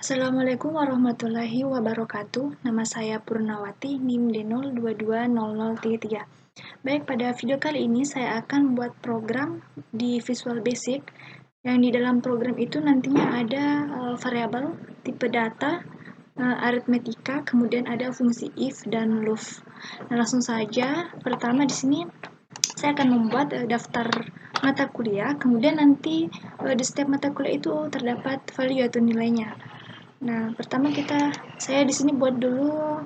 Assalamualaikum warahmatullahi wabarakatuh. Nama saya Purnawati, NIM D0220033. Baik, pada video kali ini saya akan buat program di Visual Basic yang di dalam program itu nantinya ada variabel, tipe data, aritmetika, kemudian ada fungsi if dan loop. Nah, langsung saja. Pertama di sini saya akan membuat daftar mata kuliah, kemudian nanti di setiap mata kuliah itu terdapat value atau nilainya. Nah, pertama saya di sini buat dulu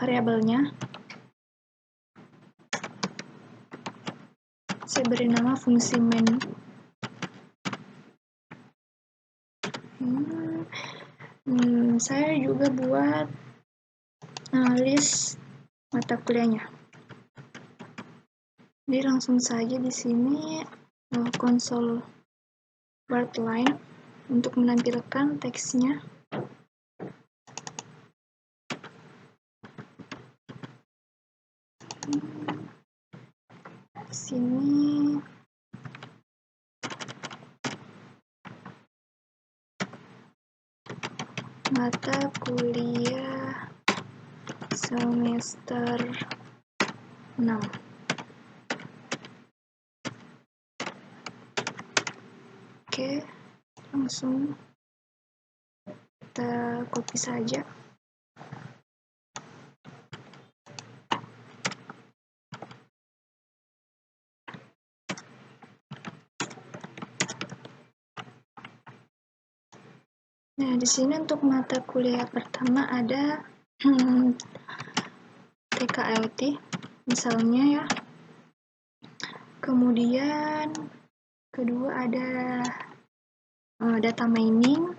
variabelnya. Saya beri nama fungsi main. Saya juga buat list mata kuliahnya. Jadi langsung saja di sini console word line untuk menampilkan teksnya. Di sini mata kuliah semester 6. Oke, langsung kita copy saja. Nah, di sini untuk mata kuliah pertama ada TKLT misalnya ya. Kemudian kedua ada data mining.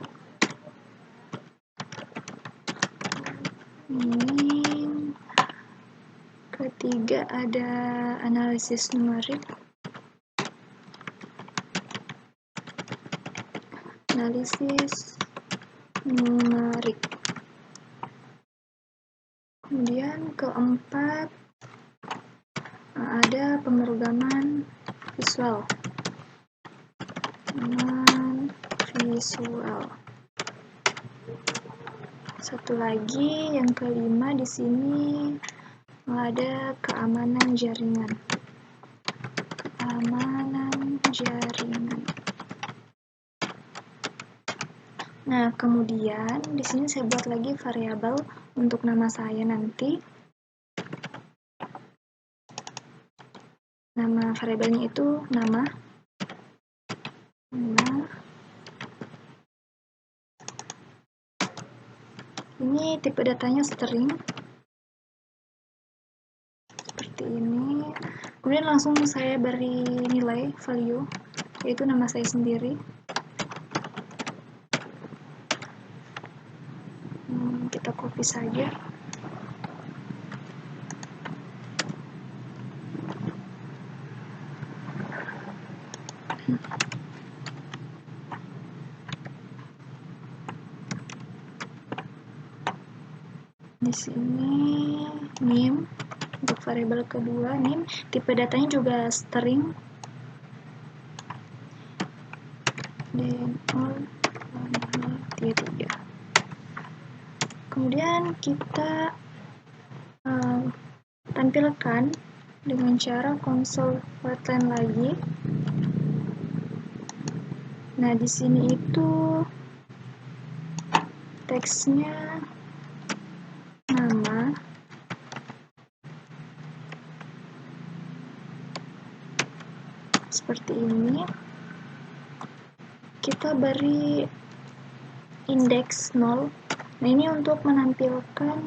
Ketiga ada analisis numerik. Kemudian keempat ada pemrograman visual. Satu lagi yang kelima di sini ada keamanan jaringan. Nah, kemudian di sini saya buat lagi variabel untuk nama saya nanti. Nama variabelnya itu nama. Ini tipe datanya string. Seperti ini. Kemudian langsung saya beri nilai value, yaitu nama saya sendiri. Kita copy saja. Di sini NIM untuk variabel kedua, NIM tipe datanya juga string. D0220033. Kemudian kita tampilkan dengan cara console word line lagi. Nah, di sini itu teksnya nama. Seperti ini. Kita beri indeks 0. Nah, ini untuk menampilkan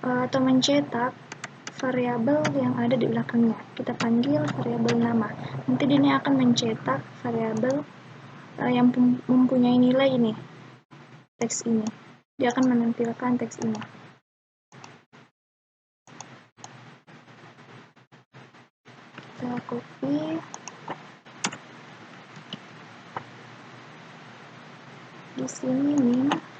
atau mencetak variabel yang ada di belakangnya. Kita panggil variabel nama. Nanti ini akan mencetak variabel yang mempunyai nilai ini, teks ini. Dia akan menampilkan teks ini. Kita copy. Di sini nih.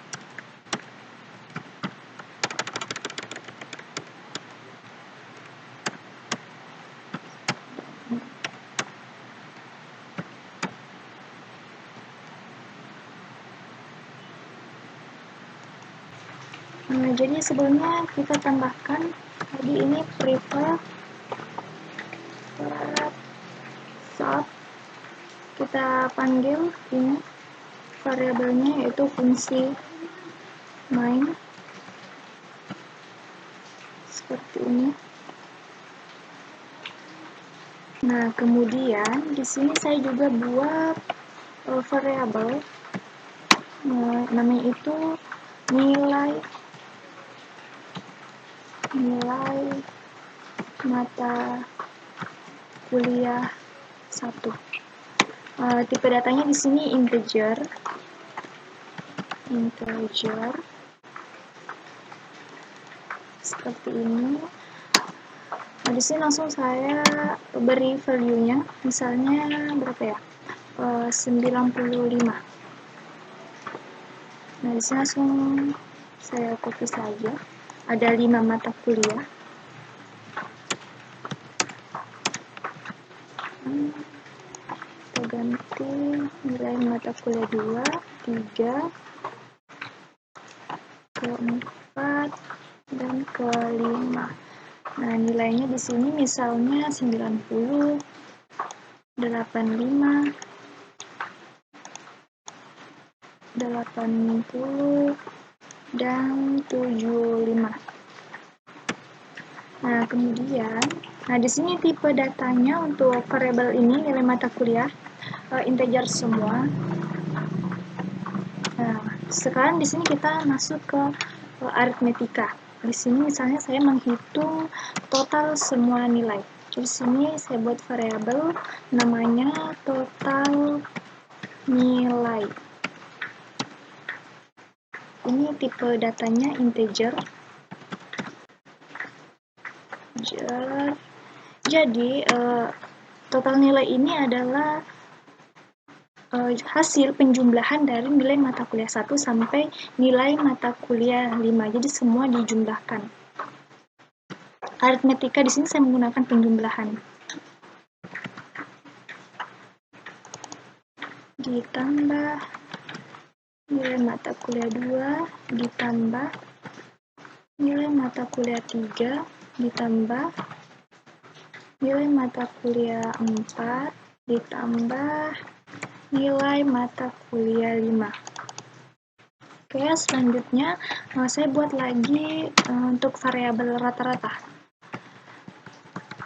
Jadi sebelumnya kita tambahkan, jadi ini private sub, kita panggil ini variabelnya yaitu fungsi main seperti ini. Nah, kemudian di sini saya juga buat variabel, namanya itu nilai mata kuliah 1. Tipe datanya di sini integer seperti ini. Nah, di sini langsung saya beri value-nya, misalnya berapa ya? 95. Nah, di sini langsung saya copy saja. Ada 5 mata kuliah. Kita ganti nilai mata kuliah 2, 3, ke-4, dan ke-5. Nah, nilainya di sini misalnya 90, 85, 80, dan 75. Nah, kemudian, di sini tipe datanya untuk variabel ini, nilai mata kuliah, integer semua. Nah, sekarang di sini kita masuk ke aritmetika. Di sini misalnya saya menghitung total semua nilai. Di sini saya buat variabel namanya total nilai. Ini tipe datanya integer. Jadi total nilai ini adalah hasil penjumlahan dari nilai mata kuliah 1 sampai nilai mata kuliah 5. Jadi semua dijumlahkan. Aritmetika di sini saya menggunakan penjumlahan. Ditambah nilai mata kuliah 2, ditambah nilai mata kuliah 3, ditambah nilai mata kuliah 4, ditambah nilai mata kuliah 5. Oke, selanjutnya saya buat lagi untuk variabel rata-rata.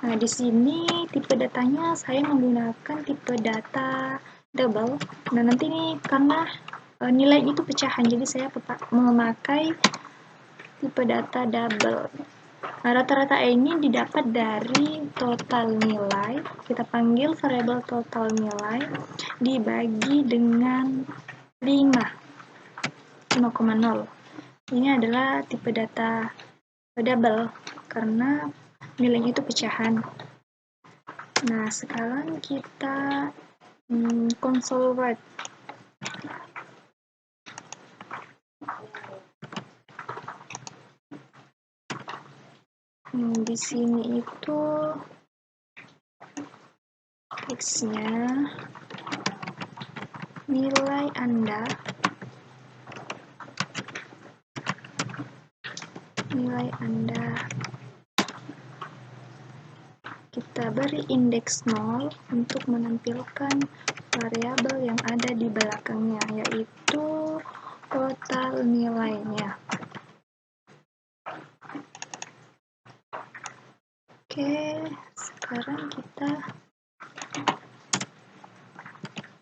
Nah, di sini tipe datanya saya menggunakan tipe data double. Nah, nanti ini karena nilai itu pecahan, jadi saya memakai tipe data double. Nah, rata-rata ini didapat dari total nilai. Kita panggil variabel total nilai dibagi dengan 5,0. Ini adalah tipe data double karena nilainya itu pecahan. Nah, sekarang kita console write. Di sini itu teksnya nilai Anda kita beri indeks 0 untuk menampilkan variabel yang ada di belakangnya, yaitu total nilainya. Oke, sekarang kita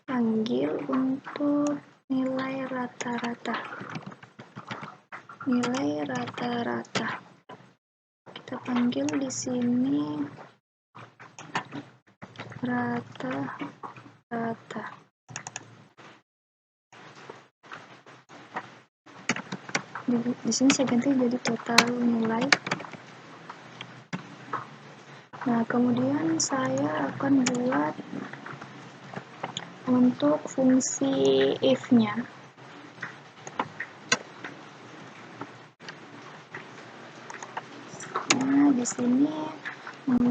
panggil untuk nilai rata-rata. Kita panggil di sini rata-rata. Di sini saya ganti jadi total nilai. Nah, kemudian saya akan buat untuk fungsi if-nya. Nah, di sini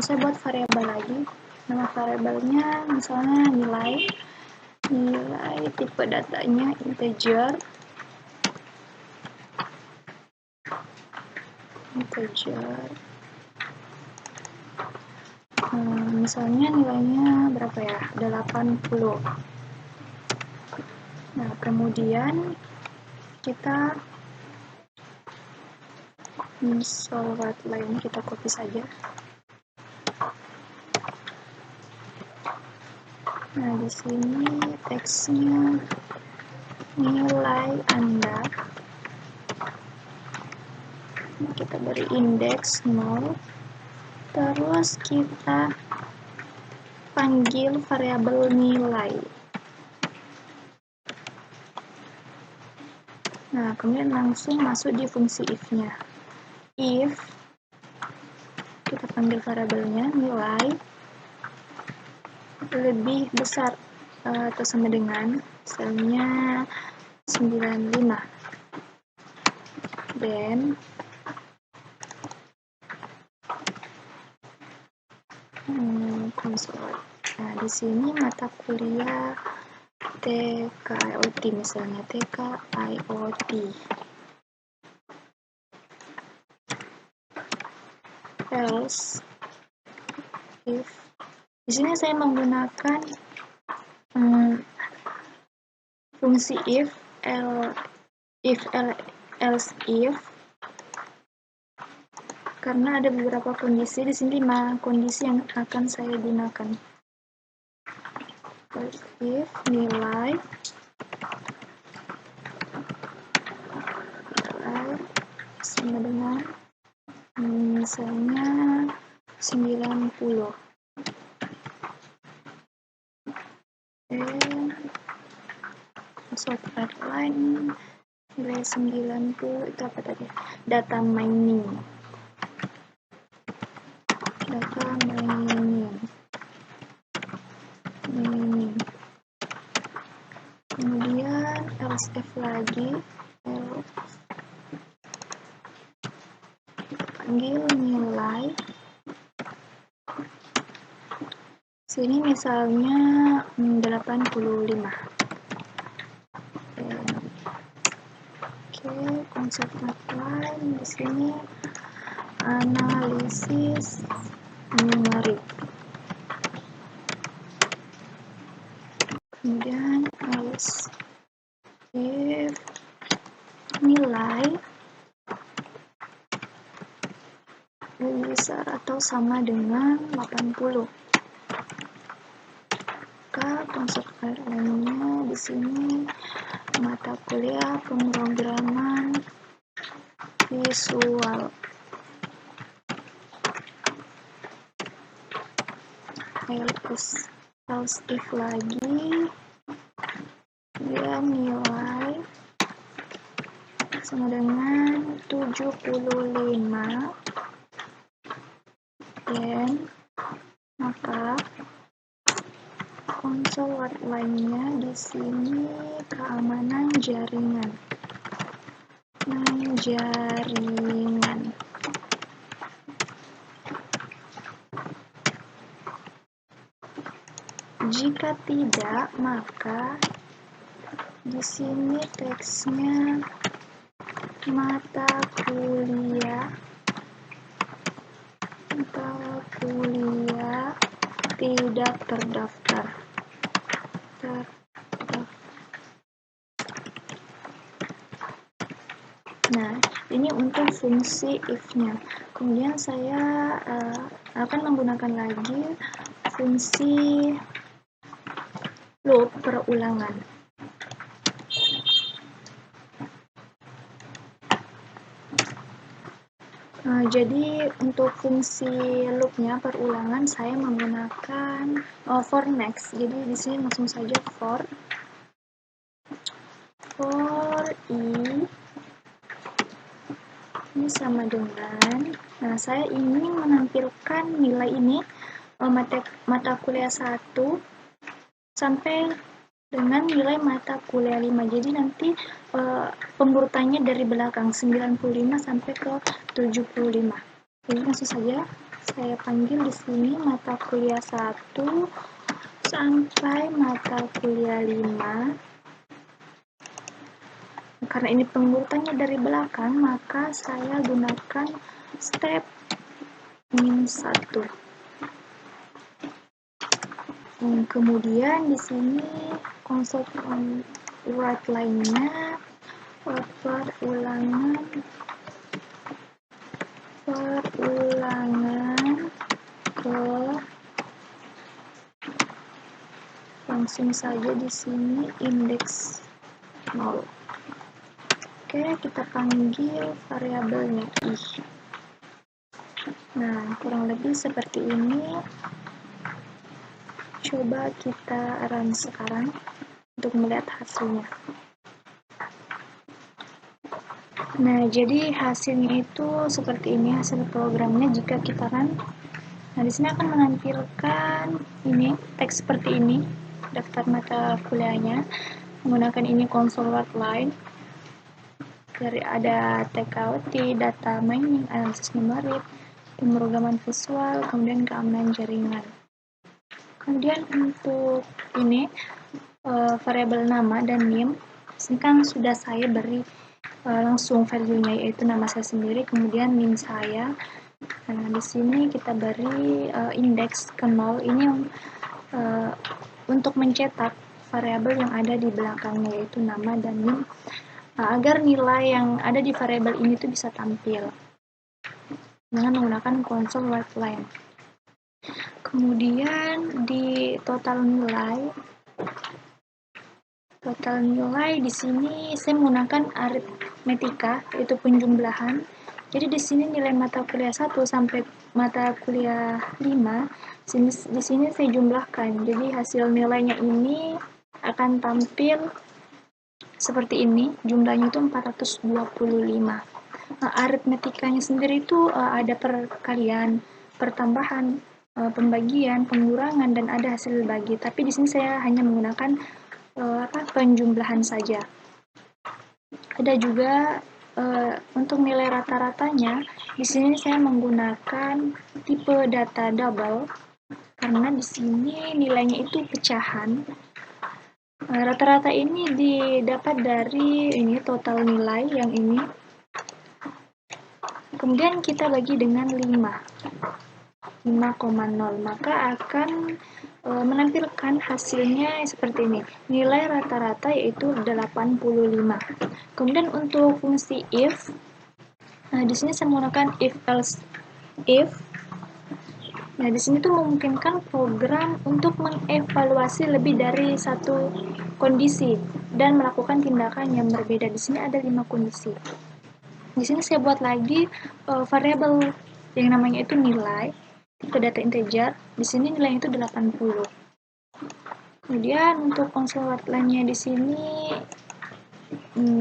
saya buat variabel lagi. Nama variabelnya misalnya nilai tipe datanya integer. integer. Misalnya nilainya berapa ya? 80. Nah, kemudian kita misal lain kita copy saja. Nah, di sini teksnya nilai Anda. Kita beri indeks 0. Terus kita panggil variabel nilai. Nah, kemudian langsung masuk di fungsi if-nya. If kita panggil variabelnya nilai lebih besar atau sama dengan misalnya 95, then console. Nah, di sini mata kuliah TKIoT, misalnya TKIoT. Else if, di sini saya menggunakan fungsi if, else if, karena ada beberapa kondisi. Di sini 5 kondisi yang akan saya gunakan. First if nilai sama dengan misalnya 90. Masuk line nilai 90 itu apa tadi? Data mining. Kemudian else if lagi, kita panggil nilai. Sini misalnya 85. Oke, konsep line di sini analisis numerik. Kemudian else if nilai lebih besar atau sama dengan 80. Maka konsep lainnya di sini mata kuliah pemrograman visual. Else if lagi dia nilai sama dengan 75, dan maka konsol lainnya di sini keamanan jaringan. Jika tidak, maka di sini teksnya mata kuliah tidak terdaftar. Nah, ini untuk fungsi if-nya. Kemudian saya akan menggunakan lagi fungsi loop perulangan. Jadi untuk fungsi loopnya perulangan saya menggunakan for next. Jadi di sini langsung saja for i ini sama dengan, nah saya ingin menampilkan nilai ini mata kuliah 1 sampai dengan nilai mata kuliah 5. Jadi nanti pengurutannya dari belakang 95 sampai ke 75. Jadi langsung saja saya panggil di sini mata kuliah 1 sampai mata kuliah 5. Karena ini pengurutannya dari belakang, maka saya gunakan step -1. Kemudian di sini konsep write line-nya perulangan ke, langsung saja di sini indeks 0. Oke, kita panggil variabelnya i. Nah, kurang lebih seperti ini. Coba kita run sekarang untuk melihat hasilnya. Nah, jadi hasilnya itu seperti ini, hasil programnya jika kita run. Nah, di sini akan menampilkan ini teks seperti ini, daftar mata kuliahnya. Menggunakan ini console write line. Dari ada TKOT, data mining, analisis numerik, pemrograman visual, kemudian keamanan jaringan. Kemudian untuk ini variabel nama dan name, ini kan sudah saya beri langsung value-nya, yaitu nama saya sendiri, kemudian name saya. Nah, di sini kita beri indeks ke 0. Ini untuk mencetak variabel yang ada di belakangnya, yaitu nama dan name, agar nilai yang ada di variabel ini tuh bisa tampil dengan menggunakan console write line. Kemudian di total nilai di sini saya menggunakan aritmetika, yaitu penjumlahan. Jadi di sini nilai mata kuliah 1 sampai mata kuliah 5 di sini saya jumlahkan. Jadi hasil nilainya ini akan tampil seperti ini, jumlahnya itu 425. Aritmetikanya sendiri itu ada perkalian, pertambahan, pembagian, pengurangan, dan ada hasil bagi. Tapi di sini saya hanya menggunakan penjumlahan saja. Ada juga untuk nilai rata-ratanya, di sini saya menggunakan tipe data double karena di sini nilainya itu pecahan. Rata-rata ini didapat dari ini total nilai yang ini. Kemudian kita bagi dengan 5,0, maka akan menampilkan hasilnya seperti ini. Nilai rata-rata yaitu 85. Kemudian untuk fungsi if, di sini saya menggunakan if else if. Nah, di sini tuh memungkinkan program untuk mengevaluasi lebih dari satu kondisi dan melakukan tindakan yang berbeda. Di sini ada 5 kondisi. Di sini saya buat lagi variabel yang namanya itu nilai, tipe data integer. Di sini nilainya itu 80. Kemudian untuk console write line-nya di sini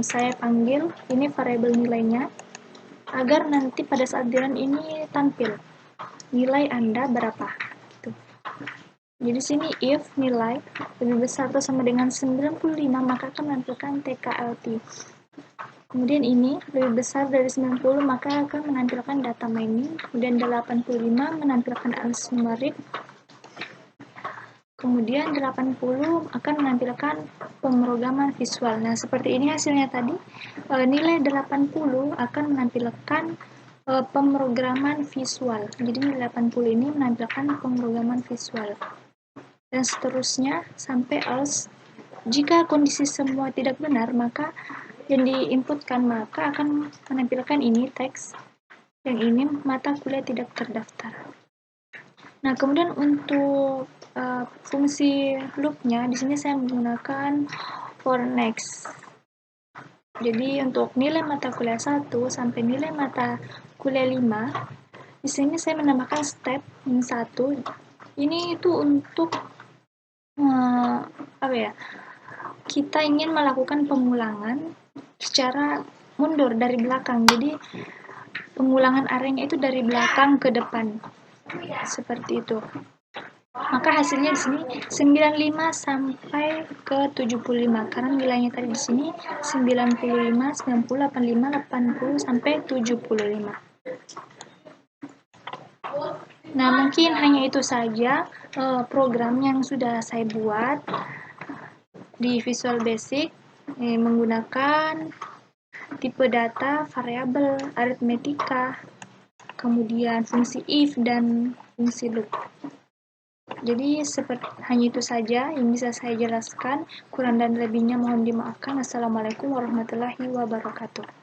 saya panggil ini variabel nilainya agar nanti pada saat di run ini tampil nilai Anda berapa. Gitu. Jadi sini if nilai lebih besar atau sama dengan 95, maka akan menampilkan TKLT. Kemudian ini lebih besar dari 90, maka akan menampilkan data mining. Kemudian 85 menampilkan analisis numerik. Kemudian 80 akan menampilkan pemrograman visual. Nah, seperti ini hasilnya tadi. Nilai 80 akan menampilkan pemrograman visual. Jadi nilai 80 ini menampilkan pemrograman visual. Dan seterusnya sampai else. Jika kondisi semua tidak benar, maka yang diinputkan maka akan menampilkan ini teks. Yang ini mata kuliah tidak terdaftar. Nah, kemudian untuk fungsi loopnya di sini saya menggunakan for next. Jadi untuk nilai mata kuliah 1 sampai nilai mata kuliah 5, di sini saya menambahkan step yang 1. Ini itu untuk kita ingin melakukan pengulangan secara mundur dari belakang. Jadi pengulangan arenya itu dari belakang ke depan. Seperti itu. Maka hasilnya di sini 95 sampai ke 75 karena nilainya tadi di sini 95, 90, 85, 80 sampai 75. Nah, mungkin hanya itu saja program yang sudah saya buat di Visual Basic menggunakan tipe data, variabel, aritmetika, kemudian fungsi if dan fungsi loop. Jadi hanya itu saja yang bisa saya jelaskan. Kurang dan lebihnya mohon dimaafkan. Assalamualaikum warahmatullahi wabarakatuh.